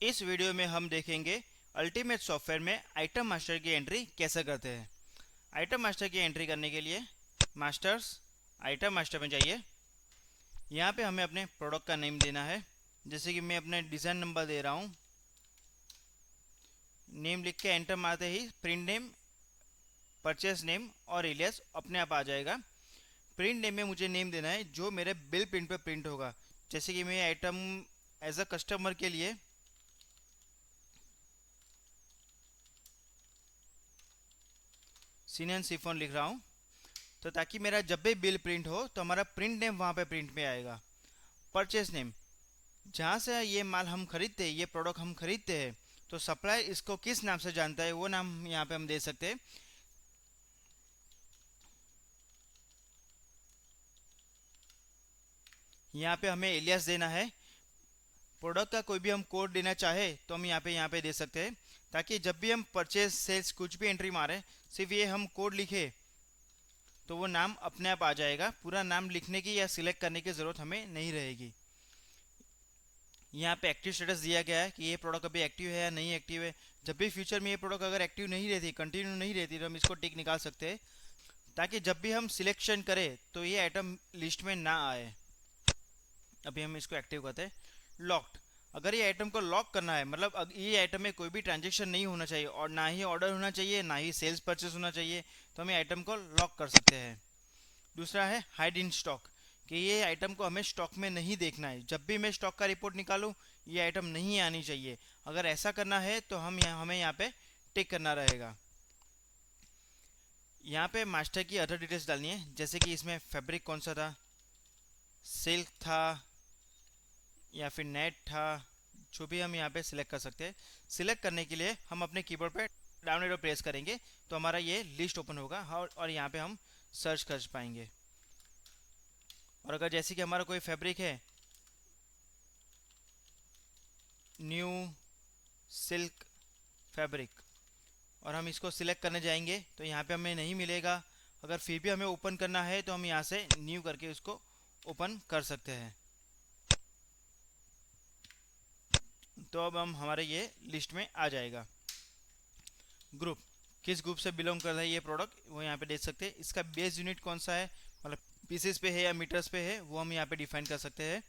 इस वीडियो में हम देखेंगे अल्टीमेट सॉफ्टवेयर में आइटम मास्टर की एंट्री कैसे करते हैं। आइटम मास्टर की एंट्री करने के लिए मास्टर्स आइटम मास्टर में जाइए। यहाँ पे हमें अपने प्रोडक्ट का नेम देना है। जैसे कि मैं अपने डिज़ाइन नंबर दे रहा हूँ। नेम लिख के एंटर मारते ही प्रिंट नेम, परचेस नेम और एलियास अपने आप आ जाएगा। प्रिंट नेम में मुझे नेम देना है जो मेरे बिल प्रिंट पे प्रिंट होगा। जैसे कि मैं आइटम एज अ कस्टमर के लिए सीनियन सिफोन लिख रहा हूँ, तो ताकि मेरा जब भी बिल प्रिंट हो तो हमारा प्रिंट नेम वहाँ पे प्रिंट में आएगा। परचेस नेम, जहाँ से ये माल हम खरीदते हैं, ये प्रोडक्ट हम खरीदते हैं, तो सप्लायर इसको किस नाम से जानता है वो नाम यहाँ पे हम दे सकते हैं। यहाँ पे हमें एलियास देना है। प्रोडक्ट का कोई भी हम कोड देना चाहे तो हम यहाँ पे दे सकते हैं, ताकि जब भी हम परचेज सेल्स कुछ भी एंट्री मारें, सिर्फ ये हम कोड लिखे तो वो नाम अपने आप आ जाएगा। पूरा नाम लिखने की या सिलेक्ट करने की ज़रूरत हमें नहीं रहेगी। यहाँ पे एक्टिव स्टेटस दिया गया है कि ये प्रोडक्ट अभी एक्टिव है या नहीं एक्टिव है। जब भी फ्यूचर में ये प्रोडक्ट अगर एक्टिव नहीं रहती, कंटिन्यू नहीं रहती, तो हम इसको टिक निकाल सकते हैं, ताकि जब भी हम सिलेक्शन करें तो ये आइटम लिस्ट में ना आए। अभी हम इसको एक्टिव करते हैं। लॉक्ड, अगर ये आइटम को लॉक करना है, मतलब ये आइटम में कोई भी ट्रांजेक्शन नहीं होना चाहिए और ना ही ऑर्डर होना चाहिए, ना ही सेल्स परचेस होना चाहिए, तो हम ये आइटम को लॉक कर सकते हैं। दूसरा है हाइड इन स्टॉक, कि ये आइटम को हमें स्टॉक में नहीं देखना है। जब भी मैं स्टॉक का रिपोर्ट निकालूं, ये आइटम नहीं आनी चाहिए। अगर ऐसा करना है तो हमें यहाँ पे टिक करना रहेगा। यहाँ पे मास्टर की अदर डिटेल्स डालनी है, जैसे कि इसमें फैब्रिक कौन सा था, सिल्क था या फिर नेट था, जो भी हम यहाँ पे सिलेक्ट कर सकते हैं। सिलेक्ट करने के लिए हम अपने कीबोर्ड पे डाउन एरो प्रेस करेंगे तो हमारा ये लिस्ट ओपन होगा, और यहाँ पे हम सर्च कर पाएंगे। और अगर जैसे कि हमारा कोई फैब्रिक है, न्यू सिल्क फैब्रिक, और हम इसको सिलेक्ट करने जाएंगे तो यहाँ पे हमें नहीं मिलेगा। अगर फिर भी हमें ओपन करना है तो हम यहाँ से न्यू करके उसको ओपन कर सकते हैं। तो अब हम हमारे ये लिस्ट में आ जाएगा। ग्रुप, किस ग्रुप से बिलोंग कर रहा है ये प्रोडक्ट, वो यहाँ पे देख सकते हैं। इसका बेस यूनिट कौन सा है, मतलब पीसेस पे है या मीटर्स पे है, वो हम यहाँ पे डिफाइन कर सकते हैं।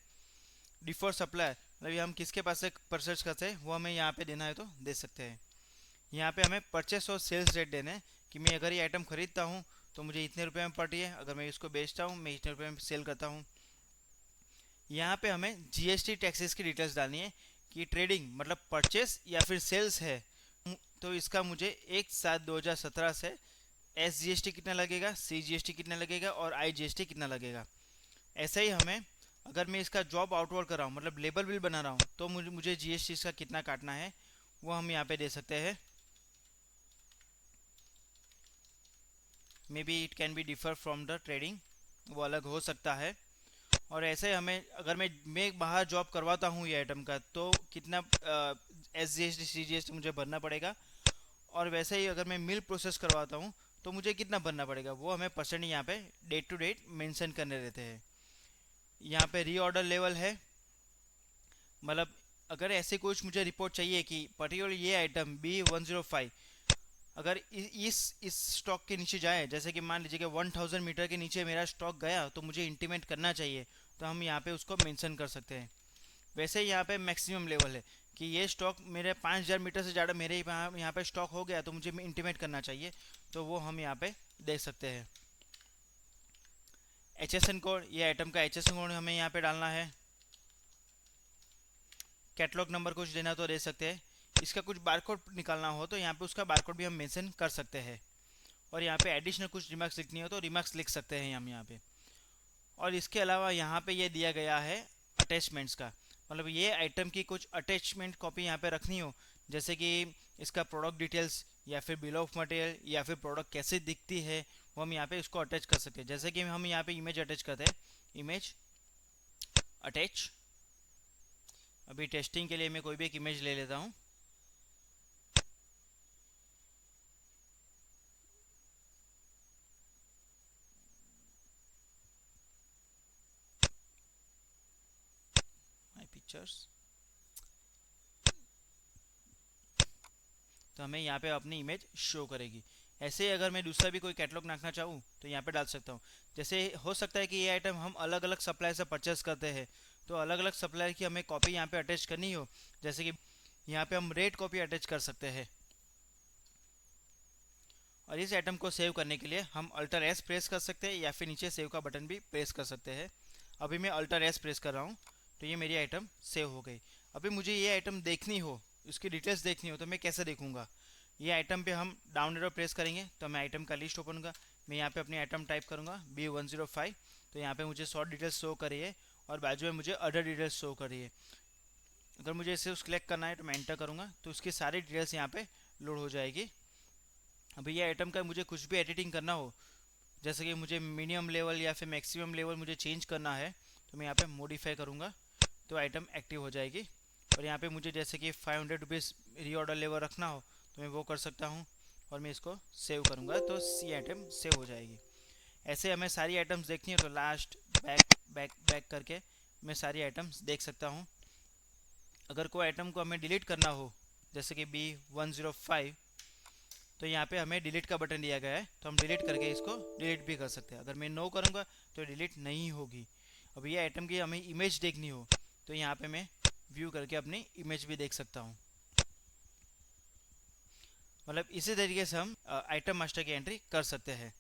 डिफॉल्ट सप्लायर, मतलब ये हम किसके पास से परचेज करते हैं वो हमें यहाँ पे देना है तो दे सकते हैं। यहाँ पे हमें परचेस और सेल्स रेट देने हैं, कि मैं अगर ये आइटम खरीदता हूँ तो मुझे इतने रुपए में पड़ रही है, अगर मैं इसको बेचता हूँ मैं इतने रुपए में सेल करता हूँ। यहाँ पे हमें जीएसटी टैक्सेस की डिटेल्स डालनी है, कि ट्रेडिंग मतलब परचेस या फिर सेल्स है, तो इसका मुझे 1/7/2017 से एस जी एस टी कितना लगेगा, सी जी एस टी कितना लगेगा और आई जी एस टी कितना लगेगा। ऐसे ही हमें, अगर मैं इसका जॉब आउटवर्ड कर रहा हूँ, मतलब लेबर बिल बना रहा हूँ, तो मुझे जी एस टी इसका कितना काटना है वो हम यहाँ पे दे सकते हैं। May be it can be differ from the trading, वो अलग हो सकता है। और ऐसे हमें, अगर मैं बाहर जॉब करवाता हूँ ये आइटम का, तो कितना S G S T C G S T मुझे भरना पड़ेगा। और वैसे ही अगर मैं मिल प्रोसेस करवाता हूँ तो मुझे कितना भरना पड़ेगा, वो हमें परसेंट यहाँ पे डेट टू डेट मेंशन करने रहते हैं। यहाँ पे रीऑर्डर लेवल है, मतलब अगर ऐसे कुछ मुझे रिपोर्ट चाहिए कि पर्टिकुलर ये आइटम B105 अगर इस स्टॉक के नीचे जाए, जैसे कि मान लीजिए कि 1000 मीटर के नीचे मेरा स्टॉक गया, तो मुझे इंटीमेट करना चाहिए, तो हम यहाँ पे उसको मेंशन कर सकते हैं। वैसे ही यहाँ पे मैक्सिमम लेवल है, कि ये स्टॉक मेरे 5000 मीटर से ज़्यादा मेरे यहाँ पे स्टॉक हो गया तो मुझे इंटीमेट करना चाहिए, तो वो हम यहाँ पे देख सकते हैं। एच एस एन कोड, ये आइटम का एच एस एन कोड हमें यहाँ पे डालना है। कैटलॉग नंबर कुछ देना तो दे सकते हैं। इसका कुछ बारकोड निकालना हो तो यहाँ पे उसका बारकोड भी हम मेंशन कर सकते हैं। और यहाँ पे एडिशनल कुछ रिमार्क्स लिखनी हो तो रिमार्क्स लिख सकते हैं हम यहाँ पे। और इसके अलावा यहाँ पे ये दिया गया है अटैचमेंट्स का, मतलब ये आइटम की कुछ अटैचमेंट कॉपी यहाँ पे रखनी हो, जैसे कि इसका प्रोडक्ट डिटेल्स या फिर बिल ऑफ मटेरियल या फिर प्रोडक्ट कैसे दिखती है, वो हम यहाँ पे इसको अटैच कर सकते हैं। जैसे कि हम यहाँ पे इमेज अटैच करते हैं, इमेज अटैच। अभी टेस्टिंग के लिए मैं कोई भी एक इमेज ले लेता हूँ। माई पिक्चर्स, तो हमें यहाँ पे अपनी इमेज शो करेगी। ऐसे ही अगर मैं दूसरा भी कोई कैटलॉग नाखना चाहूँ तो यहाँ पे डाल सकता हूँ। जैसे हो सकता है कि ये आइटम हम अलग अलग सप्लायर से परचेस करते हैं, तो अलग अलग सप्लायर की हमें कॉपी यहाँ पे अटैच करनी हो, जैसे कि यहाँ पे हम रेट कॉपी अटैच कर सकते हैं। और इस आइटम को सेव करने के लिए हम अल्टर एस प्रेस कर सकते हैं या फिर नीचे सेव का बटन भी प्रेस कर सकते हैं। अभी मैं अल्टर एस प्रेस कर रहा हूँ, तो ये मेरी आइटम सेव हो गई। अभी मुझे ये आइटम देखनी हो, इसकी डिटेल्स देखनी हो, तो मैं कैसे देखूंगा? ये आइटम पे हम डाउन एरो प्रेस करेंगे तो मैं आइटम का लिस्ट ओपन होगा। मैं यहाँ पे अपनी आइटम टाइप करूँगा B105, तो यहाँ पे मुझे शॉर्ट डिटेल्स शो कर रही है और बाजू में मुझे अदर डिटेल्स शो कर रही है। अगर मुझे इसे सिलेक्ट करना है तो मैं एंटर करूँगा, तो उसकी सारी डिटेल्स यहाँ पे लोड हो जाएगी। अभी ये आइटम का मुझे कुछ भी एडिटिंग करना हो, जैसे कि मुझे मिनिमम लेवल या फिर मैक्सिमम लेवल मुझे चेंज करना है, तो मैं यहाँ पे मॉडिफाई करूँगा, तो आइटम एक्टिव हो जाएगी। और यहाँ पे मुझे जैसे कि 500 रुपीज़ रीऑर्डर लेवल रखना हो तो मैं वो कर सकता हूँ, और मैं इसको सेव करूँगा तो ये आइटम सेव हो जाएगी। ऐसे हमें सारी आइटम्स देखनी है तो लास्ट बैक बैक बैक करके मैं सारी आइटम्स देख सकता हूँ। अगर कोई आइटम को हमें डिलीट करना हो, जैसे कि B105, तो यहाँ पे हमें डिलीट का बटन दिया गया है, तो हम डिलीट करके इसको डिलीट भी कर सकते हैं। अगर मैं नो करूँगा तो डिलीट नहीं होगी। अब ये आइटम की हमें इमेज देखनी हो तो यहाँ पे मैं व्यू करके अपनी इमेज भी देख सकता हूँ। मतलब इसी तरीके से हम आइटम मास्टर की एंट्री कर सकते हैं।